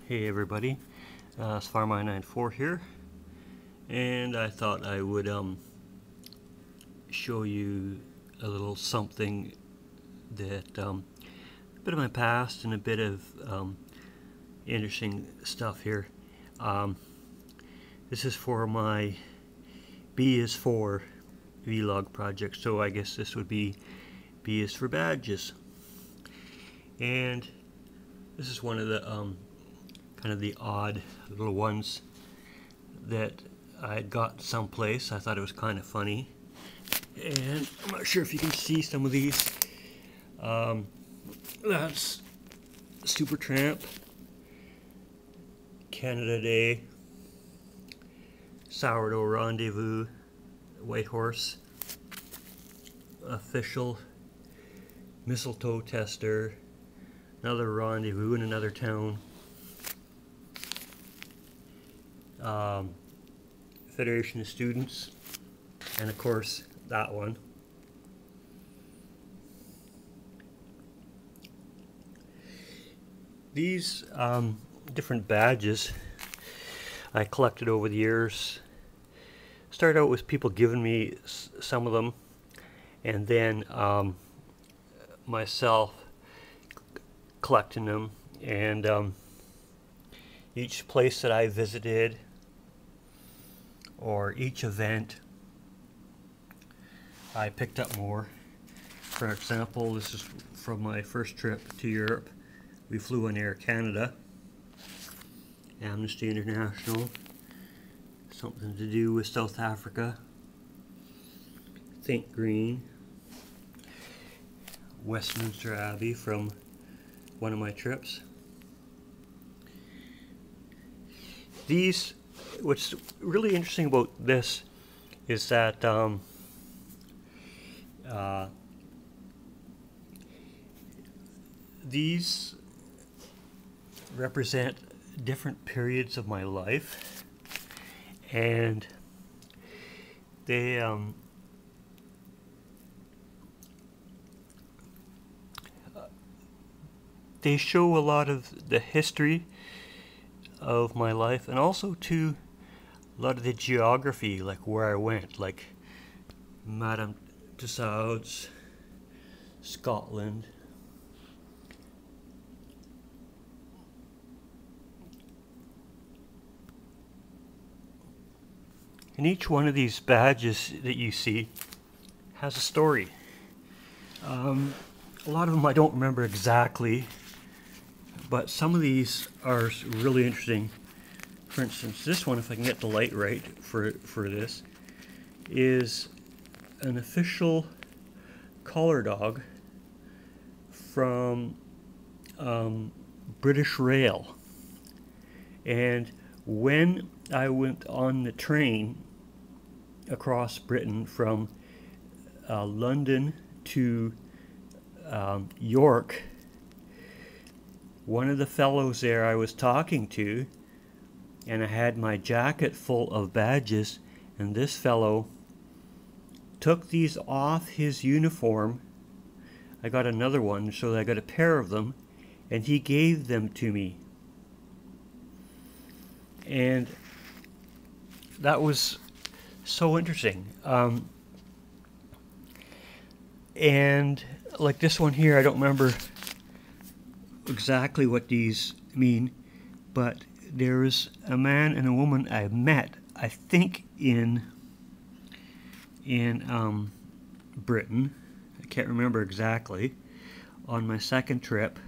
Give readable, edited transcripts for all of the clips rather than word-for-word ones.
Hey everybody, it's Farmine94 here, and I thought I would show you a little something that a bit of my past and a bit of interesting stuff here. This is for my B is for vlog project, so I guess this would be B is for badges. And this is one of the kind of the odd little ones that I got someplace. I thought it was kind of funny, and I'm not sure if you can see some of these. That's Supertramp, Canada Day, Sourdough Rendezvous, Whitehorse, Official, Mistletoe Tester, another rendezvous in another town, Federation of Students, and of course that one. These different badges I collected over the years. Started out with people giving me some of them, and then myself collecting them, and each place that I visited or each event I picked up more. For example, this is from my first trip to Europe. We flew on Air Canada, Amnesty International, something to do with South Africa, Think Green, Westminster Abbey from one of my trips. These, what's really interesting about this is that these represent different periods of my life, and they show a lot of the history of my life, and also to a lot of the geography, like where I went, like Madame Tussauds, Scotland, and each one of these badges that you see has a story. A lot of them I don't remember exactly, but some of these are really interesting. For instance, this one, if I can get the light right for this, is an official collar dog from British Rail. And when I went on the train across Britain from London to York, one of the fellows there I was talking to, and I had my jacket full of badges, and this fellow took these off his uniform. I got another one, so I got a pair of them, and he gave them to me. And that was so interesting. And like this one here, I don't remember exactly what these mean, but there was a man and a woman I met, I think in Britain. I can't remember exactly. On my second trip,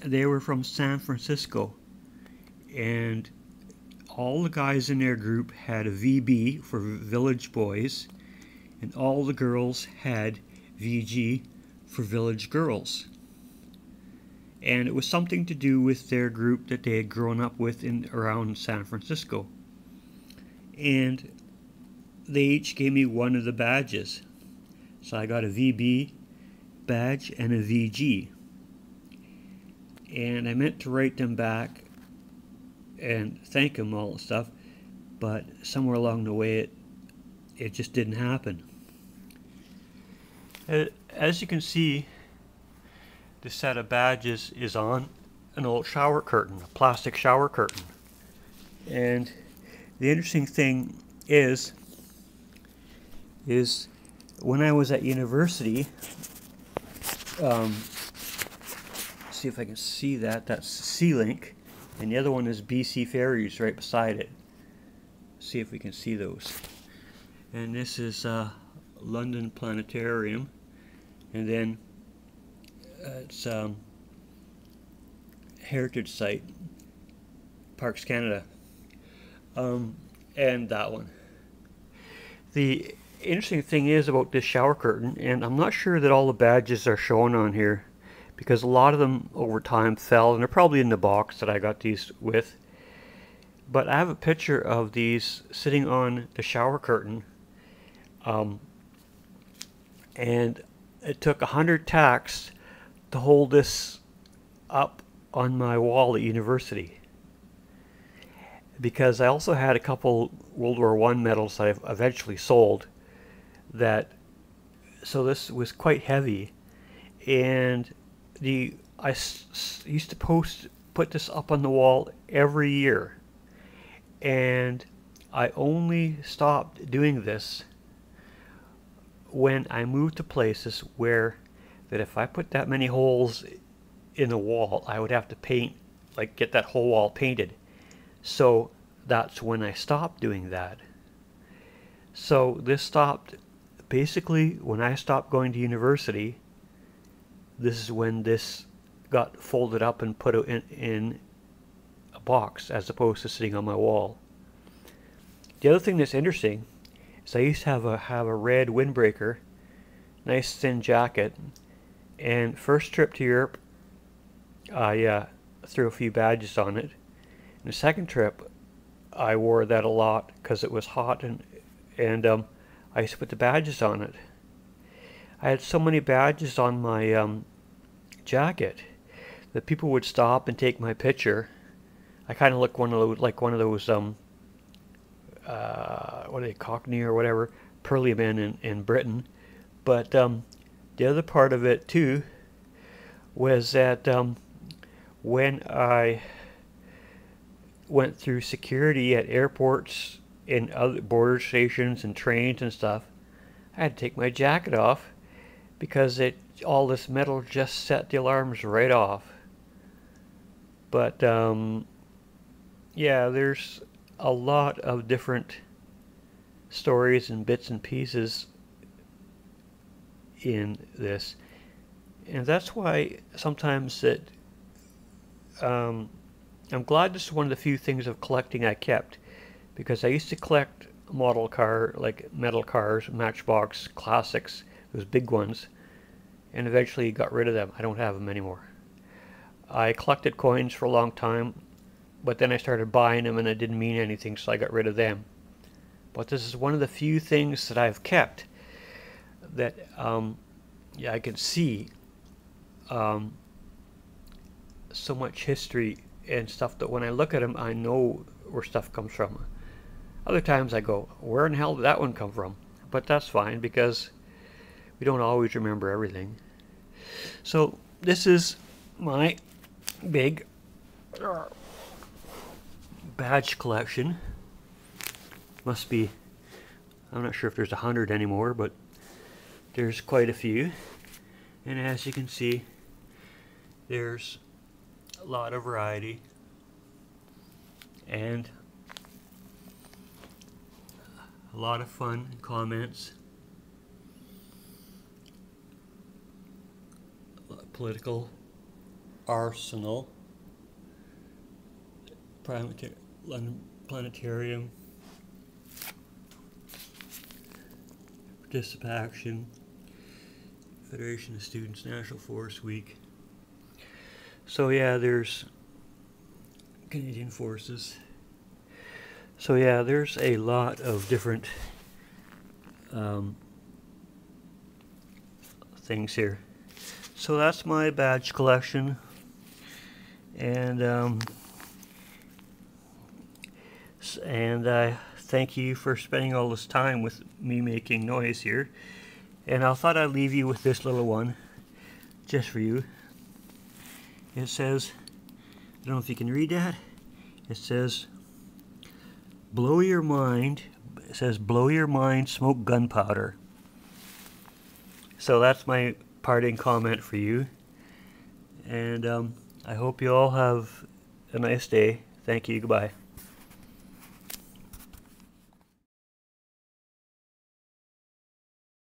they were from San Francisco, and all the guys in their group had a VB for Village Boys, and all the girls had VG for Village Girls. And it was something to do with their group that they had grown up with around San Francisco. And they each gave me one of the badges. So I got a VB badge and a VG. And I meant to write them back and thank them all and stuff, but somewhere along the way it just didn't happen. As you can see, the set of badges is on an old shower curtain, a plastic shower curtain. And the interesting thing is when I was at university, see if I can see that. That's Sea-Link, and the other one is BC Ferries right beside it. See if we can see those. And this is London Planetarium, and then it's Heritage Site, Parks Canada, and that one. The interesting thing is about this shower curtain, and I'm not sure that all the badges are shown on here, because a lot of them over time fell, and they're probably in the box that I got these with. But I have a picture of these sitting on the shower curtain, and it took 100 tacks to hold this up on my wall at university. Because I also had a couple World War I medals that I've eventually sold, so this was quite heavy, and I used to put this up on the wall every year, and I only stopped doing this when I moved to places where that if I put that many holes in the wall, I would have to paint, like get that whole wall painted. So that's when I stopped doing that. So this stopped basically when I stopped going to university. This is when this got folded up and put in a box as opposed to sitting on my wall. The other thing that's interesting is I used to have a red windbreaker, nice thin jacket, and first trip to Europe I threw a few badges on it. And the second trip I wore that a lot because it was hot, and I used to put the badges on it. I had so many badges on my jacket that people would stop and take my picture. I kind of look like one of those what are they, Cockney or whatever, pearly men in Britain. But the other part of it too was that when I went through security at airports and other border stations and trains and stuff, I had to take my jacket off because all this metal just set the alarms right off. But yeah, there's a lot of different stories and bits and pieces in this, and that's why sometimes that I'm glad this is one of the few things of collecting I kept, because I used to collect model car, like metal cars, Matchbox classics, those big ones, and eventually got rid of them. I don't have them anymore. I collected coins for a long time, but then I started buying them and it didn't mean anything, so I got rid of them. But this is one of the few things that I've kept that yeah, I can see so much history and stuff that when I look at them, I know where stuff comes from. Other times I go, where in the hell did that one come from? But that's fine, because we don't always remember everything. So this is my big badge collection. Must be, I'm not sure if there's 100 anymore, but there's quite a few. And as you can see, there's a lot of variety and a lot of fun comments, political arsenal, London Planetarium, participation, Federation of Students National Force Week. So yeah, there's Canadian Forces. So yeah, there's a lot of different things here. So that's my badge collection, and I thank you for spending all this time with me making noise here. And I thought I'd leave you with this little one, just for you. It says, I don't know if you can read that. It says, blow your mind. It says, blow your mind, smoke gunpowder. So that's my parting comment for you. And I hope you all have a nice day. Thank you. Goodbye.